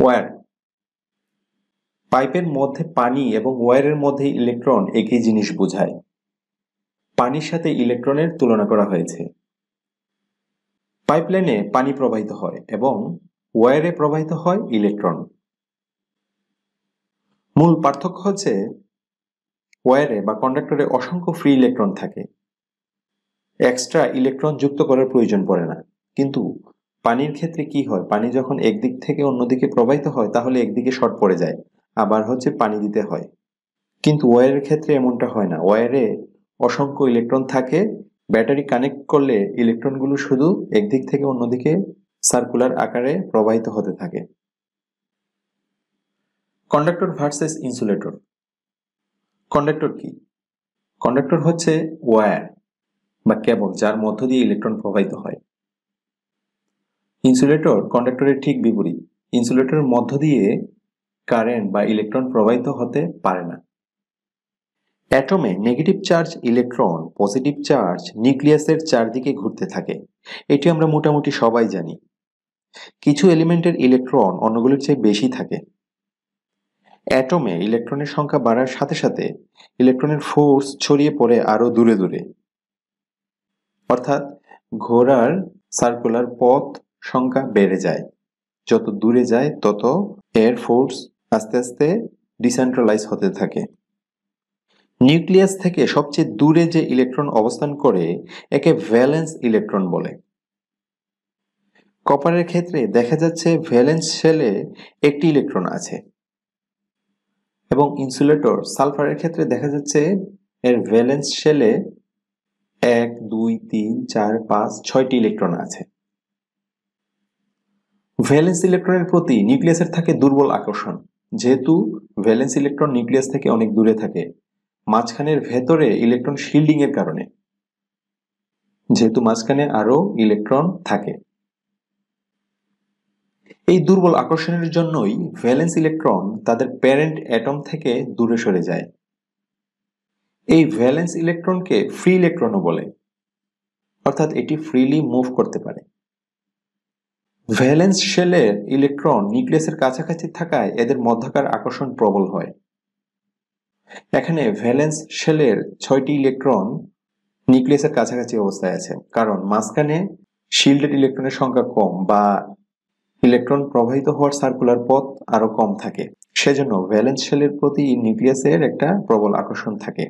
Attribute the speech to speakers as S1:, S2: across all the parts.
S1: Wire. পাইপের মধ্যে পানি এবং ওয়্যারের মধ্যে ইলেকট্রন একই জিনিস বোঝায়। পানির সাথে ইলেকট্রনের তুলনা করা হয়েছে। পাইপলাইনে পানি প্রবাহিত হয় এবং ওয়্যারে প্রবাহিত হয় ইলেকট্রন। মূল পার্থক্য হচ্ছে ওয়্যারে বা কন্ডাক্টরে অসংখ্য ফ্রি ইলেকট্রন থাকে, এক্সট্রা ইলেকট্রন যুক্ত করার প্রয়োজন পড়ে না। কিন্তু পানির ক্ষেত্রে কি হয়, পানি যখন একদিক থেকে অন্যদিকে প্রবাহিত হয় তাহলে একদিকে শর্ট পড়ে যায়, আবার পানি দিতে হয়। কিন্তু ওয়্যারের ক্ষেত্রে এমনটা হয় না। ওয়্যারে অসংখ্য ইলেকট্রন থাকে, ব্যাটারি কানেক্ট করলে ইলেকট্রনগুলো শুধু একদিক থেকে অন্যদিকে সার্কুলার আকারে প্রবাহিত হতে থাকে। Conductor versus insulator. কন্ডাক্টর কি? কন্ডাক্টর হচ্ছে ওয়্যার বা কেবল যার মধ্য দিয়ে ইলেকট্রন প্রবাহিত হয়। ইনসুলেটর কন্ডাক্টরের ঠিক বিপরীত। ইনসুলেটরের মধ্য দিয়ে কারেন্ট বা ইলেকট্রন প্রবাহিত হতে পারে না। অ্যাটমে negative charge electron positive charge নিউক্লিয়াসের চারদিকে ঘুরতে থাকে। এটি আমরা মোটামুটি সবাই জানি। কিছু এলিমেন্টের ইলেকট্রন অন্যগুলোর চেয়ে বেশি থাকে। অ্যাটমে ইলেকট্রনের সংখ্যা বাড়ার সাথে সাথে ইলেকট্রনের ফোর্স ছড়িয়ে পড়ে আরো দূরে দূরে, অর্থাৎ ঘোরার সার্কুলার পথ সংখ্যা বেড়ে যায়। যত দূরে যায় তত এর ফোর্স আস্তে আস্তে ডিসেন্ট্রালাইজ হতে থাকে। নিউক্লিয়াস থেকে সবচেয়ে দূরে যে ইলেকট্রন অবস্থান করে একে ভ্যালেন্স ইলেকট্রন বলে। কপারের ক্ষেত্রে দেখা যাচ্ছে ভ্যালেন্স শেলে একটি ইলেকট্রন আছে এবং ইনসুলেটর সালফারের ক্ষেত্রে দেখা যাচ্ছে এর ভ্যালেন্স শেলে 1, 2, 3, 4, 5, 6টি ইলেকট্রন আছে। ভ্যালেন্স ইলেকট্রনের প্রতি নিউক্লিয়াসের থাকে দুর্বল আকর্ষণ। যেহেতু ভ্যালেন্স ইলেকট্রন নিউক্লিয়াস থেকে অনেক দূরে থাকে, মাঝখানের ভেতরে ইলেকট্রন শিল্ডিং এর কারণে, যেহেতু মাঝখানে আরো ইলেকট্রন থাকে, এই দুর্বল আকর্ষণের জন্যই ভ্যালেন্স ইলেকট্রন তাদের প্যারেন্ট অ্যাটম থেকে দূরে সরে যায়। এই ভ্যালেন্স ইলেকট্রনকে ফ্রি ইলেকট্রনও বলে, অর্থাৎ এটি ফ্রিলি মুভ করতে পারে। ভ্যালেন্স শেলের ইলেকট্রন নিউক্লিয়াসের কাছাকাছি থাকায় এদের মধ্যকার আকর্ষণ প্রবল হয়। এখানে ভ্যালেন্স শেলের 6টি ইলেকট্রন নিউক্লিয়াসের কাছাকাছি অবস্থায় আছে, কারণ মাঝখানে শিল্ডেড ইলেকট্রনের সংখ্যা কম বা ইলেকট্রন প্রবাহিত হওয়ার সার্কুলার পথ আরো কম থাকে। সেজন্য ভ্যালেন্স শেলের প্রতি নিউক্লিয়াসের একটা প্রবল আকর্ষণ থাকে।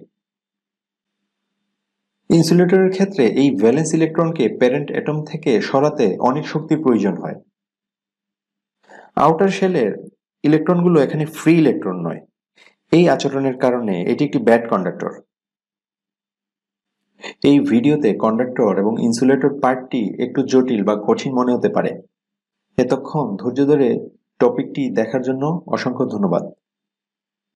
S1: ইনসুলেটরের ক্ষেত্রে এই ভ্যালেন্স ইলেকট্রনকে প্যারেন্ট অ্যাটম থেকে সরাতে অনেক শক্তির প্রয়োজন হয়। আউটার শেলের ইলেকট্রনগুলো এখানে ফ্রি ইলেকট্রন নয়। এই আচরণের কারণে এটি একটি ব্যাড কন্ডাক্টর। এই ভিডিওতে কন্ডাক্টর এবং ইনসুলেটর পার্টটি একটু জটিল বা কঠিন মনে হতে পারে। এতক্ষণ ধৈর্য ধরে টপিকটি দেখার জন্য অসংখ্য ধন্যবাদ।